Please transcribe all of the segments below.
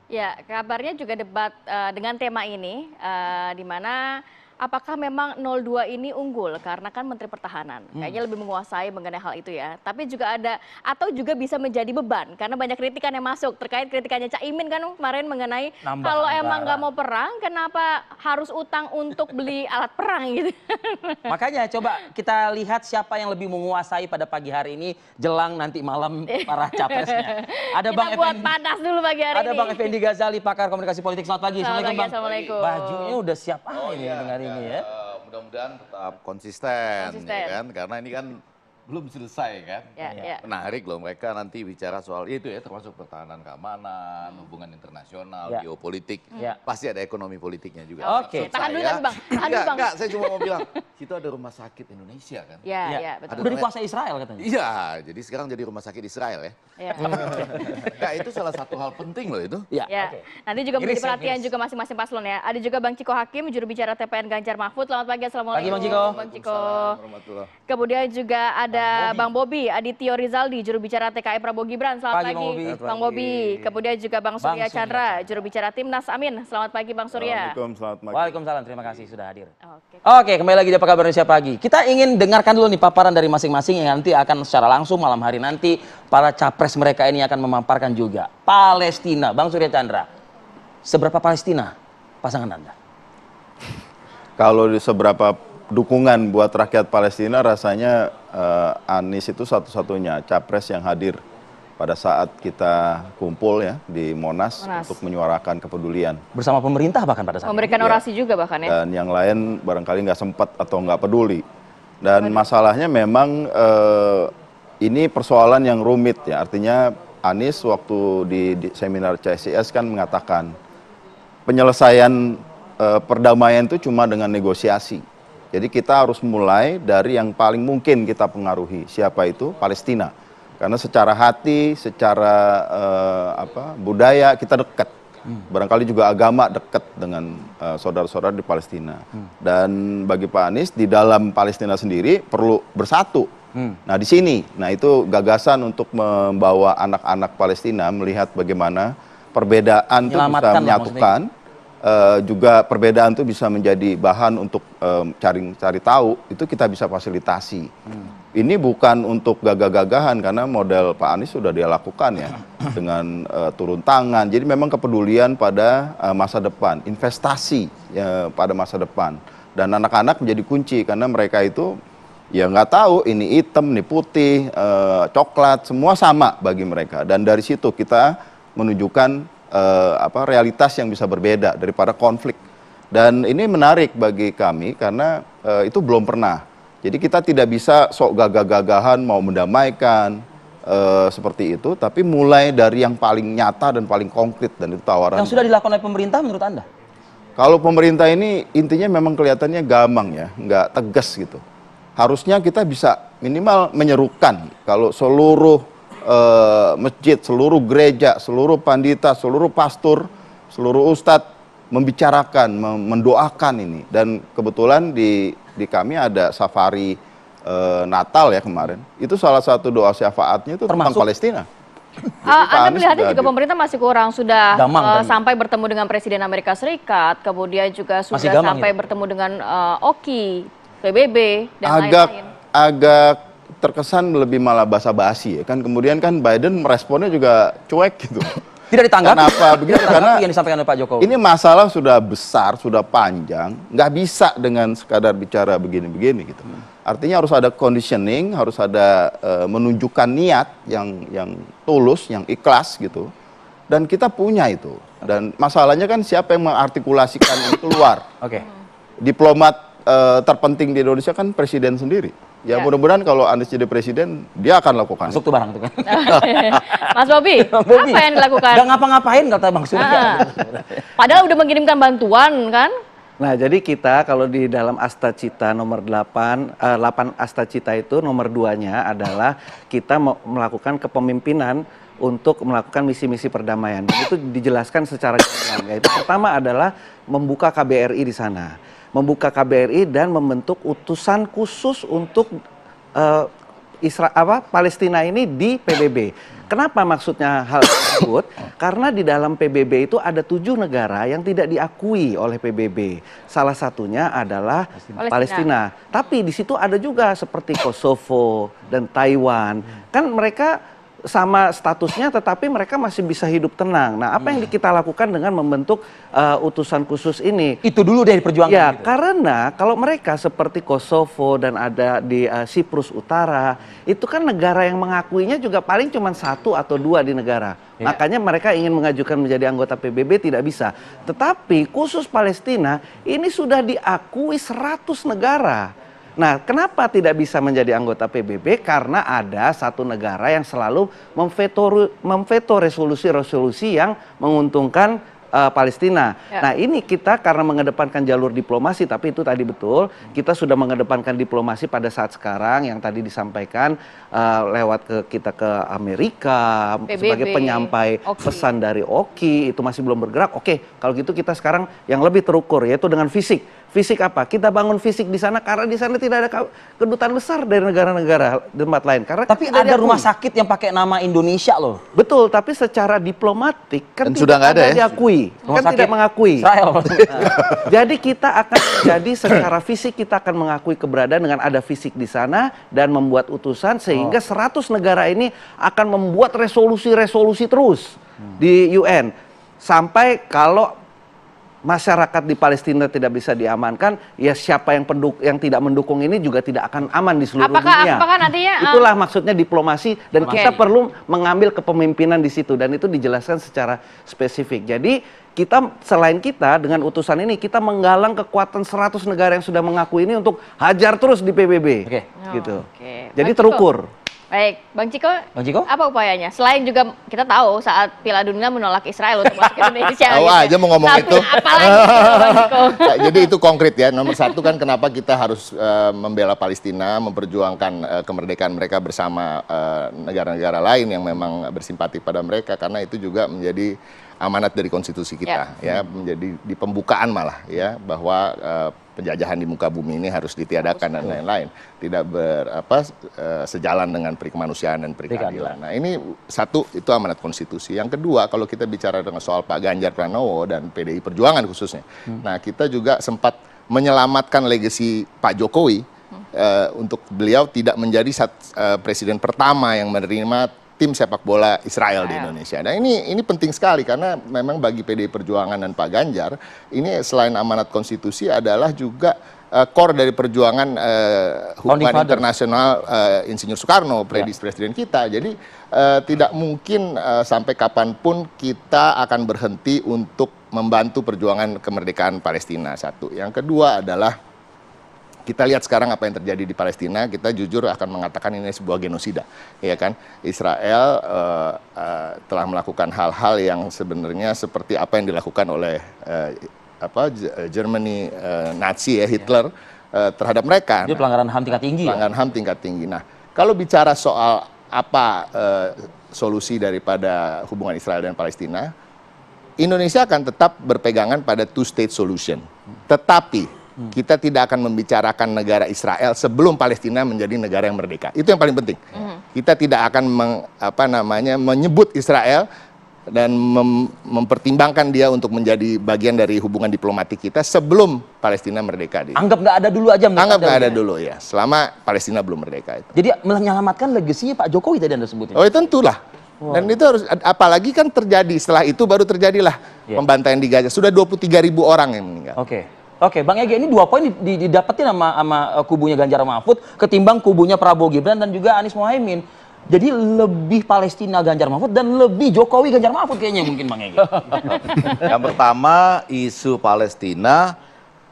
Ya, kabarnya juga debat dengan tema ini, di mana apakah memang 02 ini unggul karena kan Menteri Pertahanan kayaknya lebih menguasai mengenai hal itu ya. Tapi juga ada atau juga bisa menjadi beban karena banyak kritikan yang masuk terkait kritikannya Cak Imin kan kemarin mengenai Nambah kalau emang nggak anggaran. mau perang kenapa harus utang untuk beli alat perang gitu. Makanya coba kita lihat siapa yang lebih menguasai pada pagi hari ini jelang nanti malam para capresnya. Ada Kita Bang buat Effendi. panas dulu pagi hari Ada ini. Bang Effendi Ghazali, pakar komunikasi politik. Selamat pagi. Selamat Assalamualaikum pagi, Bang. Assalamualaikum. Bajunya udah siap ini dengan ini ya. Mudah-mudahan tetap konsisten, Konsisten. ya kan? Karena ini kan belum selesai kan. Ya, ya. Menarik loh mereka nanti bicara soal itu ya, termasuk pertahanan keamanan, hubungan internasional, Ya. geopolitik. Ya. Pasti ada ekonomi politiknya juga. Oke. Maksud Tahan dulu saya- tapi Bang, tahan dulu Bang. Enggak, saya cuma mau bilang, situ ada rumah sakit Indonesia kan. Ya, Ya. ya, betul. Udah dikuasai Israel katanya. Iya, jadi sekarang jadi rumah sakit Israel ya. Ya. Enggak, itu salah satu hal penting loh itu. Ya. Ya, Oke. nanti juga menjadi Iris ya, perhatian Iris. juga masing-masing paslon ya. Ada juga Bang Ciko Hakim, juru bicara TPN Ganjar Mahfud. Selamat pagi, assalamualaikum. Pagi, Bang Ciko. Bang Ciko. Waalaikumsalam warahmatullahi. Kemudian juga ada Bang Bobi, Adityo Rizaldi, juru bicara TKI Prabowo Gibran. Selamat Pagi, pagi, Bang Bobi. Bang Bobi. Kemudian juga Bang Surya Surya Chandra, juru bicara Timnas Amin. Selamat pagi, Bang Surya. Assalamualaikum, selamat pagi. Waalaikumsalam, terima kasih sudah hadir. Oke. Oke, kembali lagi di Apa Kabar Indonesia Pagi. Kita ingin dengarkan dulu nih paparan dari masing-masing yang nanti akan secara langsung malam hari nanti para capres mereka ini akan memaparkan juga. Palestina, Bang Surya Chandra. Seberapa Palestina pasangan Anda? Kalau di seberapa dukungan buat rakyat Palestina, rasanya Anies itu satu-satunya capres yang hadir pada saat kita kumpul ya di Monas untuk menyuarakan kepedulian. Bersama pemerintah bahkan pada saat Memberikan orasi juga bahkan ya. Dan yang lain barangkali nggak sempat atau nggak peduli. Dan masalahnya memang ini persoalan yang rumit ya. Artinya Anies waktu di seminar CSIS kan mengatakan penyelesaian perdamaian itu cuma dengan negosiasi. Jadi kita harus mulai dari yang paling mungkin kita pengaruhi. Siapa itu? Palestina. Karena secara hati, secara budaya kita dekat. Barangkali juga agama dekat dengan saudara-saudara di Palestina. Dan bagi Pak Anies di dalam Palestina sendiri perlu bersatu. Nah di sini, nah itu gagasan untuk membawa anak-anak Palestina melihat bagaimana perbedaan itu bisa Menyelamatkan lah menyatukan. Juga perbedaan itu bisa menjadi bahan untuk cari tahu, itu kita bisa fasilitasi. Ini bukan untuk gagah-gagahan karena model Pak Anies sudah dia lakukan ya dengan turun tangan. Jadi memang kepedulian pada masa depan, investasi pada masa depan. Dan anak-anak menjadi kunci karena mereka itu ya nggak tahu ini hitam, ini putih, coklat, semua sama bagi mereka. Dan dari situ kita menunjukkan realitas yang bisa berbeda daripada konflik. Dan ini menarik bagi kami karena itu belum pernah. Jadi kita tidak bisa sok gagah-gagahan mau mendamaikan seperti itu, tapi mulai dari yang paling nyata dan paling konkret, dan itu tawaran. Yang sudah dilakukan oleh pemerintah menurut Anda? Kalau pemerintah ini intinya memang kelihatannya gamang ya, nggak tegas gitu. Harusnya kita bisa minimal menyerukan kalau seluruh masjid, seluruh gereja, seluruh pandita, seluruh pastor, seluruh ustadz membicarakan, mendoakan ini. Dan kebetulan di kami ada safari Natal ya kemarin. Itu salah satu doa syafaatnya itu tentang Termasuk? Palestina. Anda melihatnya juga pemerintah masih kurang, sudah Gamang, sampai bertemu dengan Presiden Amerika Serikat, kemudian juga sudah gamang sampai gitu? bertemu dengan OKI, PBB, dan agak lain-lain. agak terkesan lebih malah basa-basi ya kan. Kemudian kan Biden meresponnya juga cuek gitu. Tidak ditanggapi? Kenapa begitu? Tidak Karena ditanggapi yang disampaikan oleh Pak Jokowi. ini masalah sudah besar, sudah panjang, nggak bisa dengan sekadar bicara begini-begini gitu. Artinya harus ada conditioning, harus ada menunjukkan niat yang tulus, yang ikhlas gitu. Dan kita punya itu. Dan masalahnya kan siapa yang mengartikulasikan ini keluar? Oke. Diplomat terpenting di Indonesia kan presiden sendiri. Ya, mudah-mudahan kalau Anies jadi presiden, dia akan lakukan. Masuk tuh barang tuh kan. Mas Bobi, Bobi, apa yang dilakukan? Gak ngapa-ngapain kata Bang Surya. Padahal udah mengirimkan bantuan kan? Nah, jadi kita kalau di dalam Asta Cita nomor 8 Asta Cita itu nomor 2-nya adalah kita melakukan kepemimpinan untuk melakukan misi-misi perdamaian. Dan itu dijelaskan secara gamblang. Yaitu pertama adalah membuka KBRI di sana. Membuka KBRI dan membentuk utusan khusus untuk Palestina ini di PBB. Kenapa maksudnya hal tersebut karena di dalam PBB itu ada 7 negara yang tidak diakui oleh PBB. Salah satunya adalah Palestina. Tapi di situ ada juga seperti Kosovo dan Taiwan. Kan mereka sama statusnya tetapi mereka masih bisa hidup tenang. Nah, apa yang kita lakukan dengan membentuk utusan khusus ini? Itu dulu deh diperjuangkan. Ya, gitu. karena kalau mereka seperti Kosovo dan ada di Siprus Utara, itu kan negara yang mengakuinya juga paling cuma 1 atau 2 di negara. Ya. Makanya mereka ingin mengajukan menjadi anggota PBB tidak bisa. Tetapi khusus Palestina ini sudah diakui 100 negara. Nah, kenapa tidak bisa menjadi anggota PBB? Karena ada 1 negara yang selalu memveto resolusi-resolusi yang menguntungkan Palestina. Ya. Nah, ini kita karena mengedepankan jalur diplomasi, tapi itu tadi betul, kita sudah mengedepankan diplomasi pada saat sekarang yang tadi disampaikan lewat kita ke Amerika PBB, sebagai penyampai Oki. pesan dari Oki, itu masih belum bergerak. Oke, kalau gitu kita sekarang yang lebih terukur yaitu dengan fisik. Fisik apa? Kita bangun fisik di sana karena di sana tidak ada kedutaan besar dari negara-negara tempat lain. Karena Tapi tidak ada diakui. rumah sakit yang pakai nama Indonesia loh. Betul, tapi secara diplomatik kan Dan tidak sudah nggak ada ya? diakui, Rumah kan sakit tidak mengakui. Israel. Jadi kita akan jadi secara fisik kita akan mengakui keberadaan dengan ada fisik di sana dan membuat utusan sehingga 100 negara ini akan membuat resolusi-resolusi terus di UN sampai kalau masyarakat di Palestina tidak bisa diamankan, ya siapa yang tidak mendukung ini juga tidak akan aman di seluruh dunia. Apakah nantinya Itulah maksudnya diplomasi dan Oke. kita perlu mengambil kepemimpinan di situ dan itu dijelaskan secara spesifik. Jadi kita selain kita dengan utusan ini kita menggalang kekuatan 100 negara yang sudah mengaku ini untuk hajar terus di PBB. Oke. Gitu. Oke. Jadi Bang Ciko. terukur. Baik, Bang Ciko, Bang Ciko? apa upayanya? Selain juga kita tahu saat Piala Dunia menolak Israel untuk masuk ke Indonesia. Tahu aja mau ngomong Tapi itu. apalagi Bang Ciko? Ya, jadi itu konkret ya. Nomor 1 kan kenapa kita harus membela Palestina, memperjuangkan kemerdekaan mereka bersama negara-negara lain yang memang bersimpati pada mereka, karena itu juga menjadi amanat dari konstitusi kita, ya menjadi di pembukaan malah ya bahwa penjajahan di muka bumi ini harus ditiadakan dan lain-lain, tidak sejalan dengan perikemanusiaan dan perikeadilan. Nah ini 1 itu amanat konstitusi. Yang kedua kalau kita bicara dengan soal Pak Ganjar Pranowo dan PDI Perjuangan khususnya, nah kita juga sempat menyelamatkan legasi Pak Jokowi untuk beliau tidak menjadi presiden pertama yang menerima tim sepak bola Israel di Indonesia. Nah ini penting sekali karena memang bagi PDI Perjuangan dan Pak Ganjar ini selain amanat konstitusi adalah juga core dari perjuangan hubungan internasional Insinyur Soekarno, presiden kita. Jadi tidak mungkin sampai kapanpun kita akan berhenti untuk membantu perjuangan kemerdekaan Palestina. 1. Yang kedua adalah kita lihat sekarang apa yang terjadi di Palestina, kita jujur akan mengatakan ini sebuah genosida, ya kan? Israel telah melakukan hal-hal yang sebenarnya seperti apa yang dilakukan oleh Germany Nazi ya Hitler terhadap mereka. Itu pelanggaran HAM tingkat tinggi. Pelanggaran HAM tingkat tinggi. Nah, kalau bicara soal apa solusi daripada hubungan Israel dan Palestina, Indonesia akan tetap berpegangan pada two-state solution. Tetapi kita tidak akan membicarakan negara Israel sebelum Palestina menjadi negara yang merdeka. Itu yang paling penting. Kita tidak akan menyebut Israel dan mempertimbangkan dia untuk menjadi bagian dari hubungan diplomatik kita sebelum Palestina merdeka. Anggap nggak ada dulu aja. Anggap nggak ada dulu ya, selama Palestina belum merdeka itu. Jadi menyelamatkan legasinya Pak Jokowi tadi Anda sebutin. Oh tentulah. Dan itu harus, apalagi kan terjadi, setelah itu baru terjadilah pembantaian di Gaza. Sudah 23.000 orang yang meninggal. Oke, Bang Ege, ini 2 poin didapetin sama kubunya Ganjar Mahfud ketimbang kubunya Prabowo Gibran dan juga Anies Mohaimin. Jadi lebih Palestina Ganjar Mahfud dan lebih Jokowi Ganjar Mahfud kayaknya mungkin Bang Ege. Yang pertama isu Palestina,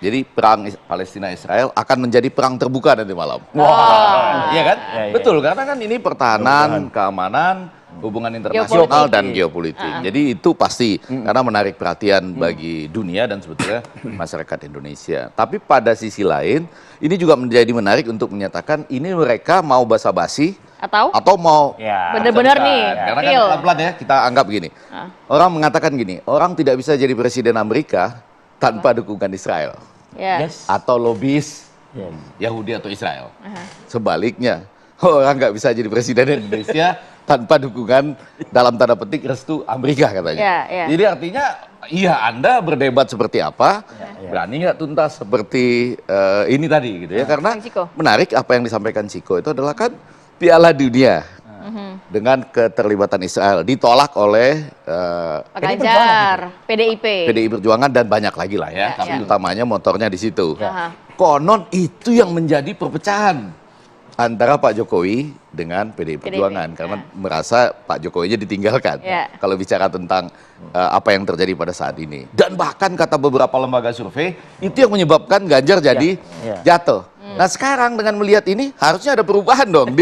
jadi perang Palestina-Israel akan menjadi perang terbuka nanti malam. Wah, Iya kan? Iya, iya. Betul, karena kan ini pertahanan, keamanan, hubungan internasional dan geopolitik. Jadi itu pasti karena menarik perhatian bagi dunia dan sebetulnya masyarakat Indonesia. Tapi pada sisi lain, ini juga menjadi menarik untuk menyatakan ini mereka mau basa-basi atau mau bener-bener nih, karena kan real. pelan-pelan ya kita anggap gini. Orang mengatakan gini, orang tidak bisa jadi presiden Amerika tanpa dukungan Israel atau lobis Yahudi atau Israel. Sebaliknya, orang nggak bisa jadi presiden Indonesia tanpa dukungan dalam tanda petik restu Amerika katanya. Ya, ya. Jadi artinya iya Anda berdebat seperti apa, berani nggak tuntas seperti ini tadi gitu ya. Karena Bang Ciko. menarik apa yang disampaikan Ciko itu adalah kan Piala Dunia dengan keterlibatan Israel ditolak oleh Pak Ganjar, PDIP. PDI Perjuangan dan banyak lagi lah Ya, ya, tapi ya. utamanya motornya di situ. Aha. Konon itu yang menjadi perpecahan antara Pak Jokowi dengan PDI Perjuangan karena merasa Pak Jokowinya ditinggalkan Ya. kalau bicara tentang apa yang terjadi pada saat ini. Dan bahkan kata beberapa lembaga survei itu yang menyebabkan Ganjar jadi jatuh. Nah sekarang dengan melihat ini harusnya ada perubahan dong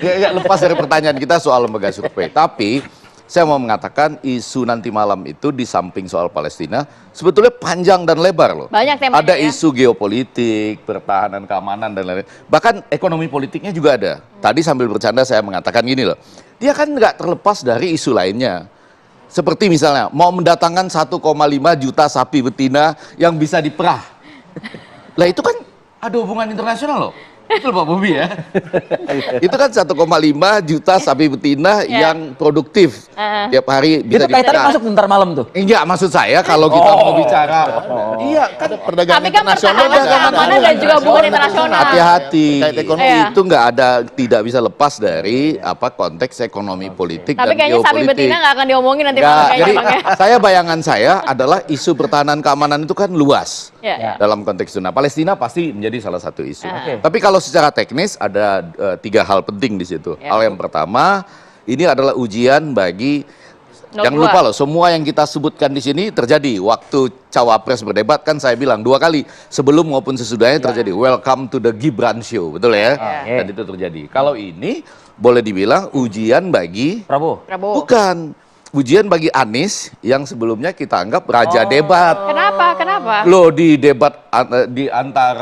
ya, lepas dari pertanyaan kita soal lembaga survei. Tapi saya mau mengatakan isu nanti malam itu di samping soal Palestina sebetulnya panjang dan lebar loh. Banyak temanya Ada ya. isu geopolitik, pertahanan, keamanan dan lain-lain. Bahkan ekonomi politiknya juga ada. Tadi sambil bercanda saya mengatakan gini loh. Dia kan nggak terlepas dari isu lainnya. Seperti misalnya mau mendatangkan 1,5 juta sapi betina yang bisa diperah. Lah itu kan ada hubungan internasional loh. Betul Pak Bobi ya. Itu kan 1,5 juta sapi betina yang produktif. Tiap hari bisa Itu kaitannya masuk ntar malam tuh. Enggak, maksud saya kalau kita mau bicara. Iya, kan Perdagangan Tapi kan internasional pertahanan keamanan dan juga hubungan internasional. hati-hati. Terkait ekonomi. Iya. Itu nggak ada, tidak bisa lepas dari apa konteks ekonomi politik Tapi dan kayaknya sapi geopolitik. betina nggak akan diomongin nanti malam Nggak, kayaknya jadi Bang ya. bayangan saya adalah isu pertahanan keamanan itu kan luas Ya. dalam konteks itu. Nah, Palestina pasti menjadi salah satu isu. Oke. Tapi kalau secara teknis ada 3 hal penting di situ. Ya. Hal yang pertama, ini adalah ujian bagi 02. jangan lupa loh, semua yang kita sebutkan di sini terjadi waktu cawapres berdebat kan saya bilang 2 kali sebelum maupun sesudahnya terjadi. Welcome to the Gibran show, betul ya? Ya. Dan itu terjadi. Kalau ini boleh dibilang ujian bagi Prabowo. Prabowo. bukan ujian bagi Anies yang sebelumnya kita anggap raja debat. Kenapa? Kenapa? Loh di debat di antar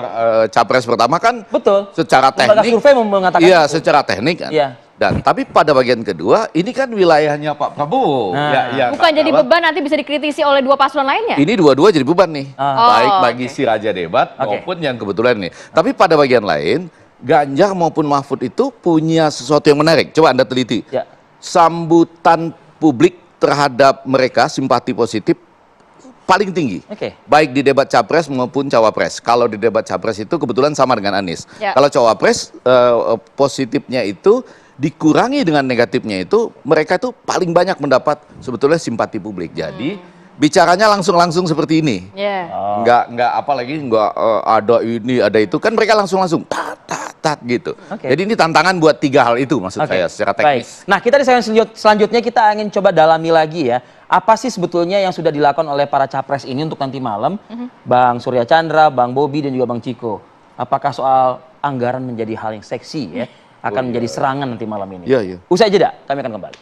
capres pertama kan Betul. secara Lembaga teknik survei mengatakan iya itu. secara teknik kan. Iya. Dan tapi pada bagian kedua ini kan wilayahnya Pak Prabowo. Nah. Ya, Bukan jadi kawan. beban nanti bisa dikritisi oleh dua paslon lainnya? Ini dua-dua jadi beban nih. Baik Oh, bagi si raja debat Oke. maupun yang kebetulan nih. Tapi pada bagian lain Ganjar maupun Mahfud itu punya sesuatu yang menarik. Coba Anda teliti. Ya. Sambutan publik terhadap mereka simpati positif paling tinggi. Oke. Baik di debat capres maupun cawapres. Kalau di debat capres itu kebetulan sama dengan Anies. Ya. Kalau cawapres positifnya itu dikurangi dengan negatifnya itu mereka itu paling banyak mendapat sebetulnya simpati publik. Jadi bicaranya langsung seperti ini. Ya. Nggak apalagi nggak ada ini ada itu kan mereka langsung tat gitu. Oke. Jadi ini tantangan buat 3 hal itu maksud Oke, saya secara baik. teknis. Nah, kita di segmen selanjutnya kita ingin coba dalami lagi ya. Apa sih sebetulnya yang sudah dilakukan oleh para capres ini untuk nanti malam? Bang Surya Chandra, Bang Bobi, dan juga Bang Ciko. Apakah soal anggaran menjadi hal yang seksi ya? Akan menjadi serangan nanti malam ini. Iya, iya. Usai jeda, kami akan kembali.